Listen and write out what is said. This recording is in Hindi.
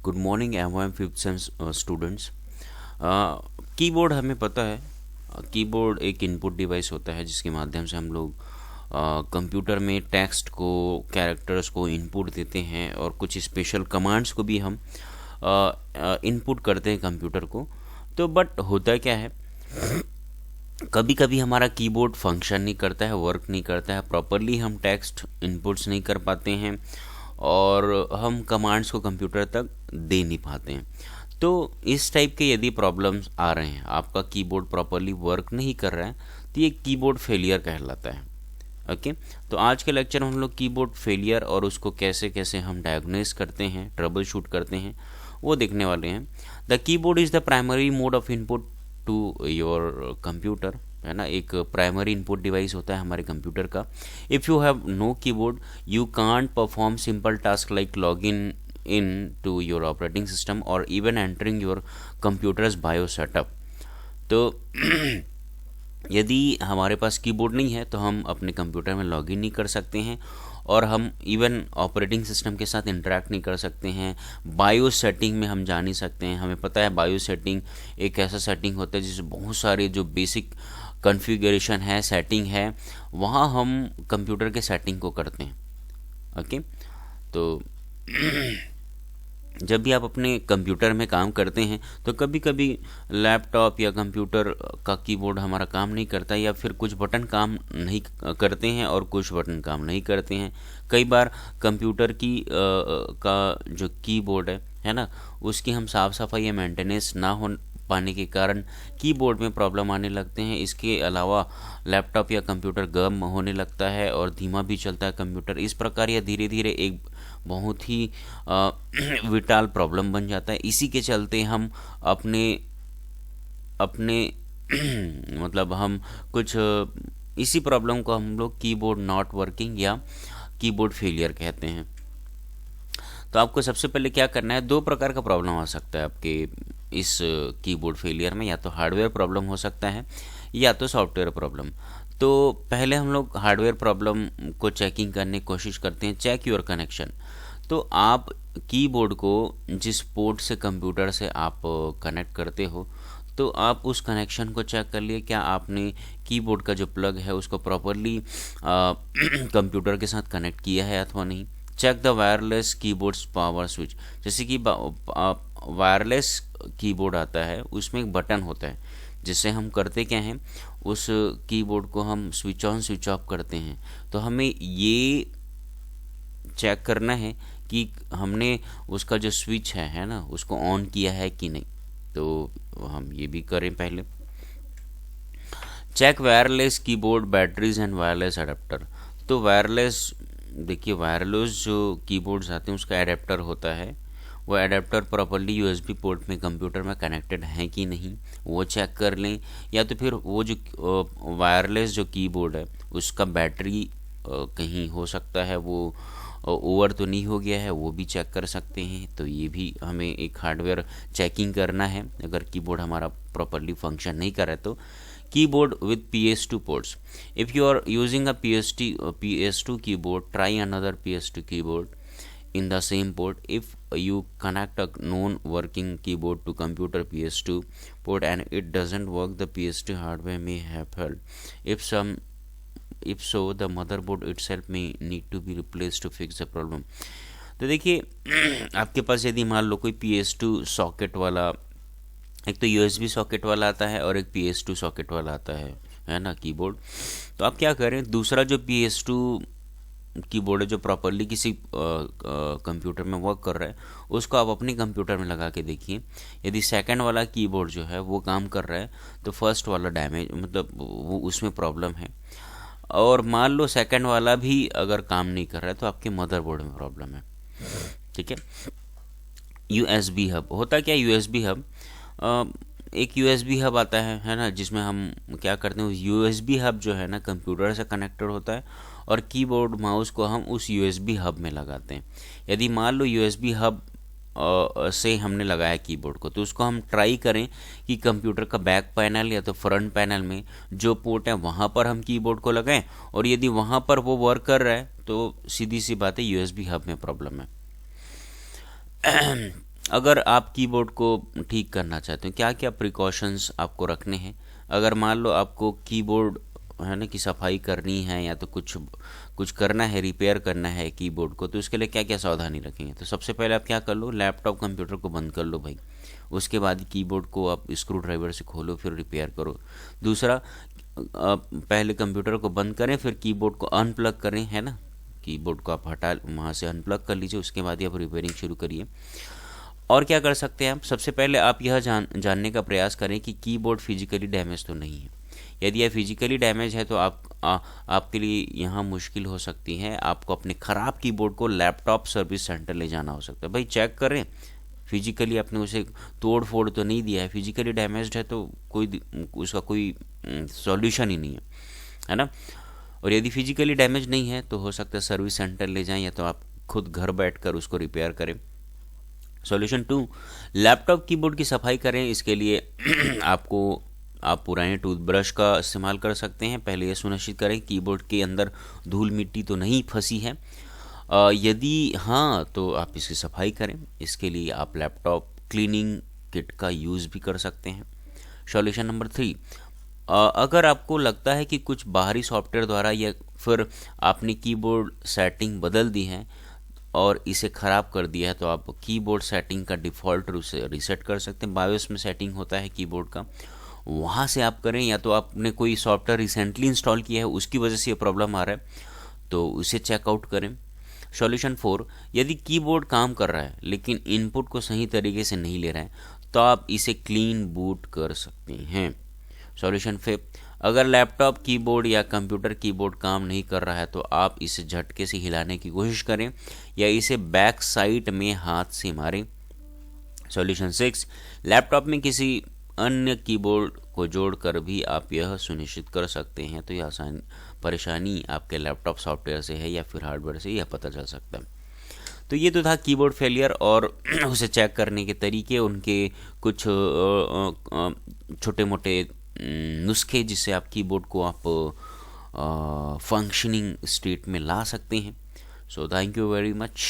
Good morning M fifth sem students. Keyboard हमें पता है। कीबोर्ड एक इनपुट डिवाइस होता है जिसके माध्यम से हम लोग कंप्यूटर में टेक्स्ट को, कैरेक्टर्स को इनपुट देते हैं और कुछ स्पेशल कमांड्स को भी हम इनपुट करते हैं कंप्यूटर को। तो बट होता क्या है, कभी कभी हमारा कीबोर्ड फंक्शन नहीं करता है, वर्क नहीं करता है प्रॉपरली, हम टेक्स्ट इनपुट्स नहीं कर पाते हैं और हम कमांड्स को कंप्यूटर तक दे नहीं पाते हैं। तो इस टाइप के यदि प्रॉब्लम्स आ रहे हैं, आपका कीबोर्ड प्रॉपरली वर्क नहीं कर रहा है, तो ये कीबोर्ड फेलियर कहलाता है। ओके, तो आज के लेक्चर में हम लोग कीबोर्ड फेलियर और उसको कैसे कैसे हम डायग्नोस करते हैं, ट्रबल शूट करते हैं, वो देखने वाले हैं। The keyboard is the primary mode of input to your computer, है ना। एक प्राइमरी इनपुट डिवाइस होता है हमारे कंप्यूटर का। If you have no keyboard you can't perform simple task like log in to your operating system और even entering your computer's bio setup. तो यदि हमारे पास कीबोर्ड नहीं है तो हम अपने कंप्यूटर में लॉगिन नहीं कर सकते हैं और हम इवन ऑपरेटिंग सिस्टम के साथ इंटरेक्ट नहीं कर सकते हैं। बायो सेटिंग में हम जा नहीं सकते हैं। हमें पता है बायो सेटिंग एक ऐसा सेटिंग होता है जिसमें बहुत सारे जो बेसिक कॉन्फ़िगरेशन है, सेटिंग है, वहाँ हम कंप्यूटर के सेटिंग को करते हैं। ओके, तो जब भी आप अपने कंप्यूटर में काम करते हैं तो कभी कभी लैपटॉप या कंप्यूटर का कीबोर्ड हमारा काम नहीं करता, या फिर कुछ बटन काम नहीं करते हैं और कुछ बटन काम नहीं करते हैं। कई बार कंप्यूटर का जो कीबोर्ड है ना, उसकी हम साफ़ सफाई या मेंटेनेंस ना हो पाने के कारण कीबोर्ड में प्रॉब्लम आने लगते हैं। इसके अलावा लैपटॉप या कंप्यूटर गर्म होने लगता है और धीमा भी चलता है कंप्यूटर। इस प्रकार यह धीरे धीरे एक बहुत ही विटाल प्रॉब्लम बन जाता है। इसी के चलते हम अपने अपने मतलब हम कुछ इसी प्रॉब्लम को हम लोग कीबोर्ड नॉट वर्किंग या कीबोर्ड फेलियर कहते हैं। तो आपको सबसे पहले क्या करना है, दो प्रकार का प्रॉब्लम आ सकता है आपके इस कीबोर्ड फेलियर में। या तो हार्डवेयर प्रॉब्लम हो सकता है या तो सॉफ्टवेयर प्रॉब्लम। तो पहले हम लोग हार्डवेयर प्रॉब्लम को चेकिंग करने की कोशिश करते हैं। Check your connection. तो आप कीबोर्ड को जिस पोर्ट से कंप्यूटर से आप कनेक्ट करते हो, तो आप उस कनेक्शन को चेक कर लिए, क्या आपने कीबोर्ड का जो प्लग है उसको प्रॉपरली कंप्यूटर के साथ कनेक्ट किया है अथवा नहीं। Check the wireless keyboards power switch. जैसे कि वायरलेस कीबोर्ड आता है, उसमें एक बटन होता है जिससे हम करते क्या हैं, उस कीबोर्ड को हम स्विच ऑन स्विच ऑफ करते हैं। तो हमें ये चेक करना है कि हमने उसका जो स्विच है ना, उसको ऑन किया है कि नहीं। तो हम ये भी करें पहले। Check wireless keyboard batteries and wireless adapter. तो वायरलेस, देखिए वायरलेस जो कीबोर्ड्स आते हैं उसका एडेप्टर होता है, वो एडेप्टर प्रॉपरली यूएसबी पोर्ट में कंप्यूटर में कनेक्टेड है कि नहीं, वो चेक कर लें। या तो फिर वो जो वायरलेस जो कीबोर्ड है उसका बैटरी कहीं हो सकता है वो ओवर तो नहीं हो गया है, वो भी चेक कर सकते हैं। तो ये भी हमें एक हार्डवेयर चेकिंग करना है अगर कीबोर्ड हमारा प्रॉपरली फंक्शन नहीं कर रहा है। तो keyboard with PS2 ports. If you are using a PS2 keyboard, try another PS2 keyboard in the same port. If you connect a non-working keyboard to computer PS2 port and it doesn't work, the PS2 hardware may have failed. If so, the motherboard itself may need to be replaced to fix the problem. तो देखिए आपके पास यदि मान लो कोई PS2 सॉकेट वाला, एक तो USB सॉकेट वाला आता है और एक PS2 सॉकेट वाला आता है ना कीबोर्ड। तो आप क्या करें, दूसरा जो PS2 कीबोर्ड है जो प्रॉपरली किसी कंप्यूटर में वर्क कर रहा है, उसको आप अपने कंप्यूटर में लगा के देखिए। यदि सेकंड वाला कीबोर्ड जो है वो काम कर रहा है तो फर्स्ट वाला डैमेज, मतलब वो उसमें प्रॉब्लम है। और मान लो सेकंड वाला भी अगर काम नहीं कर रहा है तो आपके मदरबोर्ड में प्रॉब्लम है। ठीक है। USB हब होता क्या, USB हब एक USB हब आता है ना, जिसमें हम क्या करते हैं, उस USB हब जो है ना कंप्यूटर से कनेक्टेड होता है और कीबोर्ड माउस को हम उस USB हब में लगाते हैं। यदि मान लो USB हब से हमने लगाया कीबोर्ड को, तो उसको हम ट्राई करें कि कंप्यूटर का बैक पैनल या तो फ्रंट पैनल में जो पोर्ट है वहाँ पर हम कीबोर्ड को लगाएं, और यदि वहाँ पर वो वर्क कर रहा है तो सीधी सी बात है USB हब में प्रॉब्लम है। अगर आप कीबोर्ड को ठीक करना चाहते हो, क्या क्या प्रिकॉशंस आपको रखने हैं। अगर मान लो आपको कीबोर्ड है ना कि सफाई करनी है या तो कुछ कुछ करना है, रिपेयर करना है कीबोर्ड को, तो उसके लिए क्या क्या सावधानी रखेंगे। तो सबसे पहले आप क्या कर लो, लैपटॉप कंप्यूटर को बंद कर लो भाई। उसके बाद कीबोर्ड को आप स्क्रू ड्राइवर से खोलो, फिर रिपेयर करो। दूसरा, पहले कंप्यूटर को बंद करें, फिर कीबोर्ड को अनप्लग करें, है ना। कीबोर्ड को आप हटा वहाँ से अनप्लग कर लीजिए, उसके बाद ही आप रिपेयरिंग शुरू करिए। और क्या कर सकते हैं आप, सबसे पहले आप यह जानने का प्रयास करें कि कीबोर्ड फिजिकली डैमेज तो नहीं है। यदि यह फिजिकली डैमेज है तो आपके लिए यहाँ मुश्किल हो सकती है। आपको अपने ख़राब कीबोर्ड को लैपटॉप सर्विस सेंटर ले जाना हो सकता है। भाई चेक करें, फिजिकली आपने उसे तोड़ फोड़ तो नहीं दिया है। फिजिकली डैमेज्ड है तो उसका कोई सॉल्यूशन ही नहीं है ना। और यदि फिजिकली डैमेज नहीं है तो हो सकता है सर्विस सेंटर ले जाएं, या तो आप खुद घर बैठकर उसको रिपेयर करें। सॉल्यूशन 2, लैपटॉप कीबोर्ड की सफाई करें। इसके लिए आप पुराने टूथब्रश का इस्तेमाल कर सकते हैं। पहले यह सुनिश्चित करें कीबोर्ड के अंदर धूल मिट्टी तो नहीं फंसी है। यदि हाँ तो आप इसकी सफाई करें। इसके लिए आप लैपटॉप क्लीनिंग किट का यूज़ भी कर सकते हैं। सॉल्यूशन नंबर 3, अगर आपको लगता है कि कुछ बाहरी सॉफ्टवेयर द्वारा या फिर आपने कीबोर्ड सेटिंग बदल दी है और इसे ख़राब कर दिया है, तो आप कीबोर्ड सेटिंग का डिफ़ॉल्ट रूप से रीसेट कर सकते हैं। बायोस में सेटिंग होता है कीबोर्ड का, वहाँ से आप करें। या तो आपने कोई सॉफ्टवेयर रिसेंटली इंस्टॉल किया है, उसकी वजह से ये प्रॉब्लम आ रहा है, तो उसे चेकआउट करें। सॉल्यूशन 4, यदि कीबोर्ड काम कर रहा है लेकिन इनपुट को सही तरीके से नहीं ले रहा है, तो आप इसे क्लीन बूट कर सकते हैं। सॉल्यूशन 5, अगर लैपटॉप कीबोर्ड या कंप्यूटर कीबोर्ड काम नहीं कर रहा है तो आप इसे झटके से हिलाने की कोशिश करें या इसे बैक साइड में हाथ से मारें। सॉल्यूशन 6, लैपटॉप में किसी अन्य कीबोर्ड को जोड़कर भी आप यह सुनिश्चित कर सकते हैं, तो यह परेशानी आपके लैपटॉप सॉफ्टवेयर से है या फिर हार्डवेयर से, यह पता चल सकता है। तो ये तो था कीबोर्ड फेलियर और उसे चेक करने के तरीके, उनके कुछ छोटे मोटे नुस्खे जिससे आप कीबोर्ड को आप फंक्शनिंग स्टेट में ला सकते हैं। So thank you very much.